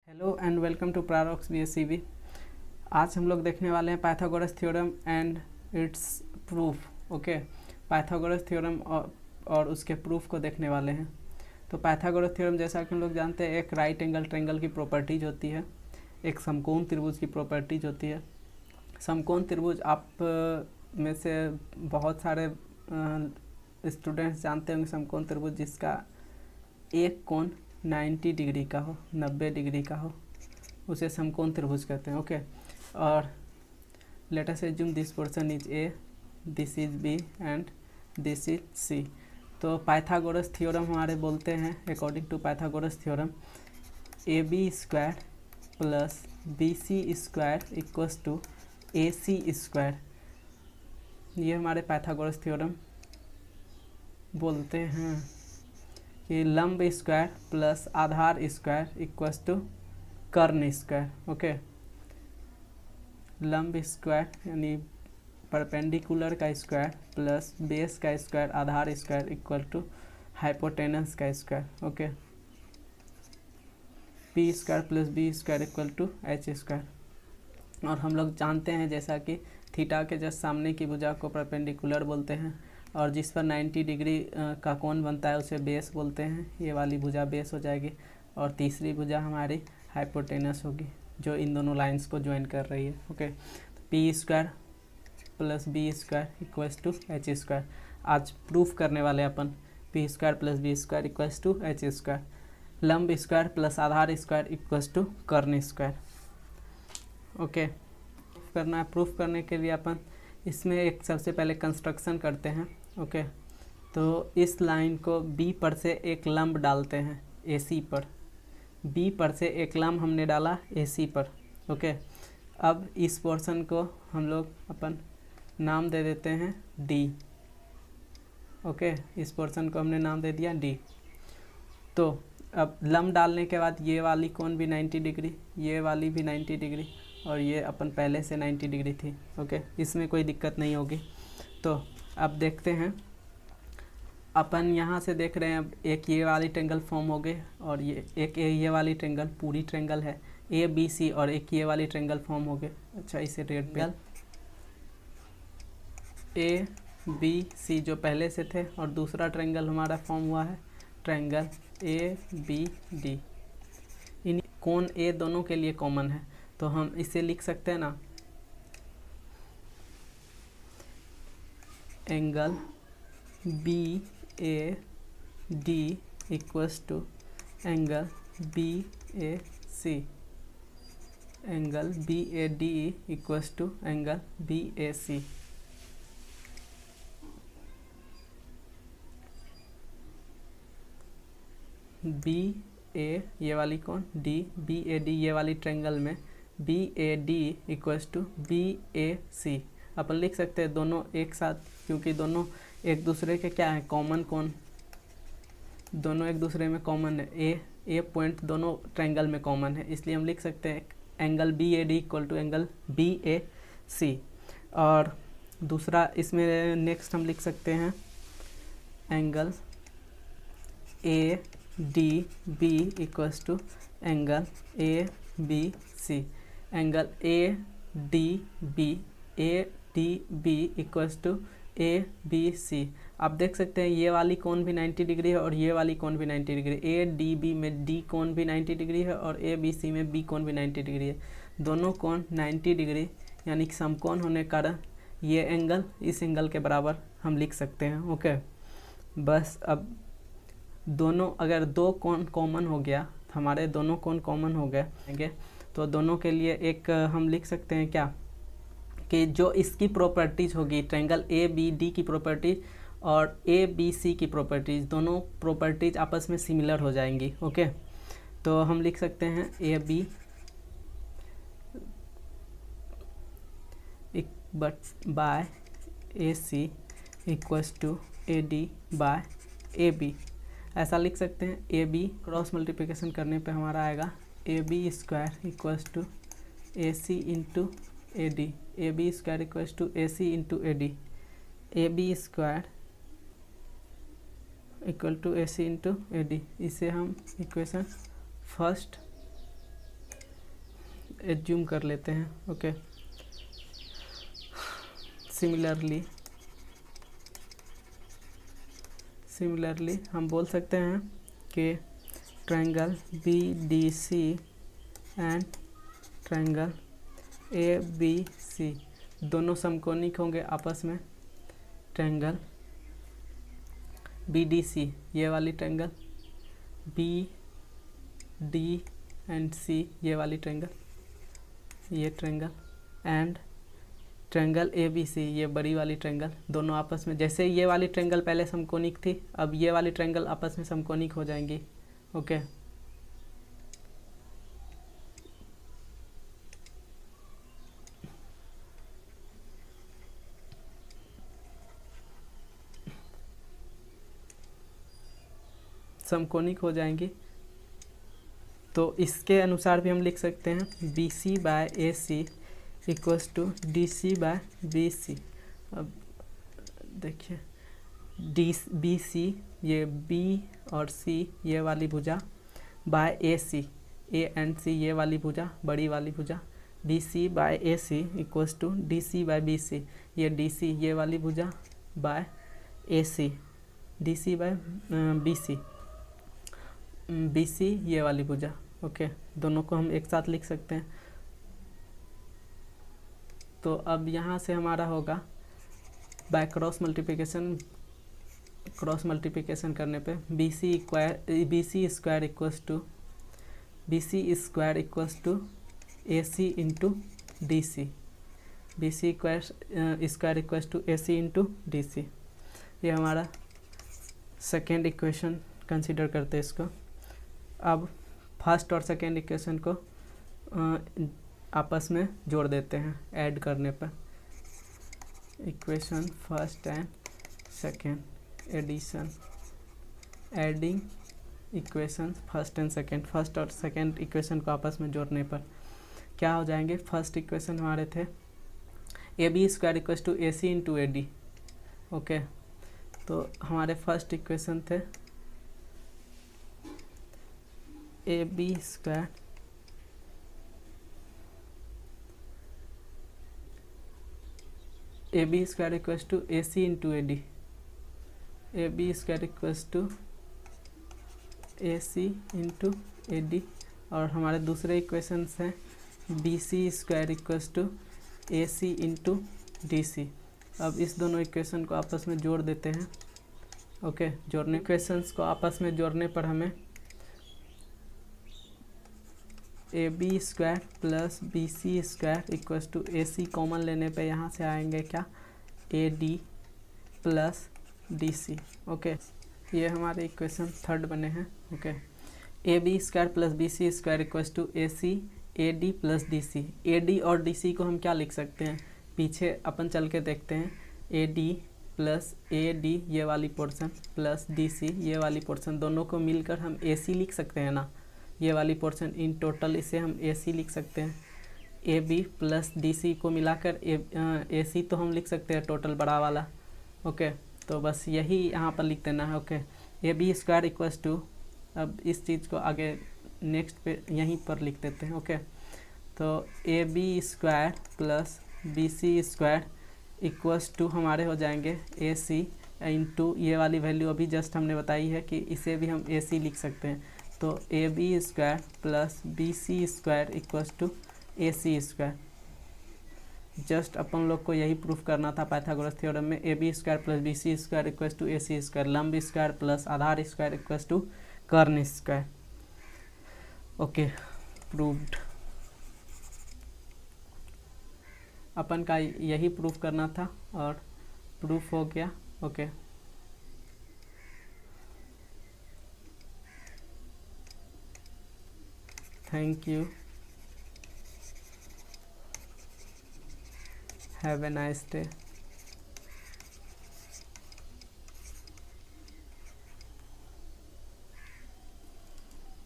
Hello and welcome to प्रारोक्स BSCB। आज हम लोग देखने वाले हैं Pythagoras theorem and its proof. Okay, Pythagoras theorem और उसके प्रूफ को देखने वाले हैं। तो पाइथागोरस थ्योरम जैसा कि हम लोग जानते हैं एक राइट एंगल ट्रायंगल की प्रॉपर्टीज होती है, एक समकोण त्रिभुज की प्रॉपर्टीज होती है। समकोण त्रिभुज आप में से बहुत सारे स्टूडेंट्स जानते होंगे समकोण त्रिभुज जिसका एक कोण 90 डिग्री का हो, 90 डिग्री का हो, उसे समकोण त्रिभुज कहते हैं। ओके, और let us assume this portion is A, this is B and this is C. तो पाइथागोरस थ्योरम हमारे बोलते हैं according to Pythagoras theorem AB² plus BC² equals to AC²। ये हमारे पाइथागोरस थ्योरम बोलते हैं कि लंब स्क्वायर प्लस आधार स्क्वायर इक्वल्स टू कर्ण स्क्वायर। ओके, लंब स्क्वायर यानी परपेंडिकुलर का स्क्वायर प्लस बेस का स्क्वायर आधार स्क्वायर इक्वल टू हाइपोटेनस का square. Okay, P² plus B² equal to H²। और हम लोग जानते हैं जैसा कि थीटा के जस्ट सामने की भुजा को परपेंडिकुलर बोलते हैं और जिस पर 90 डिग्री का कोण बनता है उसे बेस बोलते हैं। ये वाली भुजा बेस हो जाएगी और तीसरी भुजा हमारी हाइपोटेनस होगी जो इन दोनों लाइंस को ज्वाइन कर रही है। ओके, तो P² plus B² equals to H²। आज प्रूफ करने वाले अपन P² plus B² equals to H², लंब स्क्वायर प्लस आधार स्क्वायर इक्वल्स टू कर्ण स्क्वायर। ओके, करना है। प्रूफ करने के लिए अपन इसमें एक सबसे पहले कंस्ट्रक्शन करते हैं। ओके, तो इस लाइन को B पर से एक लंब डालते हैं AC पर, B पर से एक लंब हमने डाला AC पर। ओके, अब इस पोर्शन को हम लोग अपन नाम दे देते हैं D। ओके, इस पोर्शन को हमने नाम दे दिया D। तो अब लंब डालने के बाद ये वाली कोण भी 90 डिग्री, ये वाली भी 90 डिग्री और ये अपन पहले से 90 डिग्री थी। ओके, इसमें कोई दिक्कत नहीं होगी। तो अब देखते हैं, अपन यहाँ से देख रहे हैं अब एक ये वाली ट्रायंगल फॉर्म हो गए और ये वाली ट्रायंगल पूरी ट्रायंगल है ABC और एक ये वाली ट्रायंगल फॉर्म हो गए। अच्छा, इसे रेड पे ABC जो पहले से थे और दूसरा ट्रायंगल हमारा फॉर्म हुआ है ट्रायंगल ABD। इन कोण A दोनों के लिए कॉमन है तो हम इसे लिख सकते हैं ना, angle BAD equals to angle BAC, angle BAD equals to angle BAC। BA ये वाली कौन D, BAD ये वाली ट्रायंगल में BAD इक्वल्स टू BAC। अपन लिख सकते हैं दोनों एक साथ क्योंकि दोनों एक दूसरे के क्या है कॉमन कोण, दोनों एक दूसरे में कॉमन है। ए पॉइंट दोनों ट्रायंगल में कॉमन है, इसलिए हम लिख सकते हैं angle BAD equal to angle BAC। और दूसरा इसमें नेक्स्ट हम लिख सकते हैं angle ADB equals to angle ABC, angle ADB equals to ABC। आप देख सकते हैं ये वाली कोण भी 90 डिग्री है और ये वाली कोण भी 90 डिग्री है। ADB में D कोण भी 90 डिग्री है और ABC में B कोण भी 90 डिग्री है। दोनों कोण 90 डिग्री यानी कि समकोण होने के कारण ये एंगल इस एंगल के बराबर हम लिख सकते हैं। ओके, बस अब दोनों अगर दो कोण कॉमन हो गया, हमारे दोनों कोण कॉमन हो गए तो दोनों के लिए एक हम लिख सकते हैं क्या कि जो इसकी प्रॉपर्टीज होगी ट्रायंगल ABD की प्रॉपर्टीज और ABC की प्रॉपर्टीज, दोनों प्रॉपर्टीज आपस में सिमिलर हो जाएंगी। ओके, तो हम लिख सकते हैं AB by AC equals to AD by AB। ऐसा लिख सकते हैं AB क्रॉस मल्टीप्लिकेशन करने पे हमारा आएगा AB² equals to AC into AD, AB² equals to AC into AD, AB² equal to AC into AD। इसे हम इक्वेशन फर्स्ट एज्यूम कर लेते हैं। ओके, सिमिलरली हम बोल सकते हैं कि triangle BDC and triangle ABC दोनों समकोणिक होंगे आपस में। ट्रायंगल BDC ये वाली ट्रायंगल, BD एंड C ये वाली ट्रायंगल, ये ट्रायंगल, एंड ट्रायंगल ABC ये बड़ी वाली ट्रायंगल, दोनों आपस में, जैसे ये वाली ट्रायंगल पहले समकोणिक थी, अब ये वाली ट्रायंगल आपस में समकोणिक हो जाएंगी। ओके, समकोणिक हो जाएंगी। तो इसके अनुसार भी हम लिख सकते हैं BC/AC इक्वल्स टू DC/BC। अब देखिए BC ये B और C ये वाली भुजा by AC, A and C ये वाली भुजा, बड़ी वाली भुजा, BC/AC इक्वल्स टू DC/BC, ये DC ये वाली भुजा बाय AC, DC/BC, BC ये वाली भुजा। ओके, दोनों को हम एक साथ लिख सकते हैं। तो अब यहाँ से हमारा होगा बाय क्रॉस मल्टीप्लिकेशन करने पे BC square equals to AC into DC, BC square equals to AC into DC। ये हमारा सेकेंड इक्वेशन कंसीडर करते हैं इसको। अब फर्स्ट और सेकेंड इक्वेशन को आपस में जोड़ देते हैं ऐड करने पर। Equation first and second, addition, adding equation first and second, first और सेकेंड इक्वेशन को आपस में जोड़ने पर क्या हो जाएंगे। फर्स्ट इक्वेशन हमारे थे AB square equals to AC into AD। Okay, तो हमारे फर्स्ट इक्वेशन थे AB square equals to AC into AD, AB square equals to AC into AD। और हमारे दूसरे इक्वेशंस हैं BC square equals to AC into DC। अब इस दोनों इक्वेशन को आपस में जोड़ देते हैं। ओके, जोड़ने इक्वेशंस को आपस में जोड़ने पर हमें AB square plus BC square equals to AC common लेने पे यहाँ से आएंगे क्या, AD प्लस DC। ओके, ये हमारे इक्वेशन थर्ड बने हैं। Okay, AB square plus BC square equals to AC AD plus DC। AD और DC को हम क्या लिख सकते हैं, पीछे अपन चल के देखते हैं। AD प्लस AD ये वाली पोर्शन प्लस DC ये वाली पोर्शन, दोनों को मिलकर हम AC लिख सकते हैं ना, ये वाली पोर्शन इन टोटल इसे हम AC लिख सकते हैं। AB प्लस DC को मिलाकर AC तो हम लिख सकते हैं टोटल बड़ा वाला। ओके, तो बस यही यहाँ पर लिख देना है। Okay, AB square equals to, अब इस चीज़ को आगे नेक्स्ट पे यहीं पर लिख देते हैं। ओके, तो AB square plus BC square equals to हमारे हो जाएंगे AC इंटू ये वाली वैल्यू अभी जस्ट हमने बताई है कि इसे भी हम AC लिख सकते हैं। तो AB square plus BC square equals to AC square. Just अपन लोग को यही प्रूफ करना था पाइथागोरस थ्योरम में। AB square plus BC square equals to AC square, लंब स्क्वायर प्लस आधार स्क्वायर इक्वल्स टू कर्ण स्क्वायर। Okay, proved. अपन का यही प्रूफ करना था और प्रूफ हो गया। Okay, thank you, have a nice day.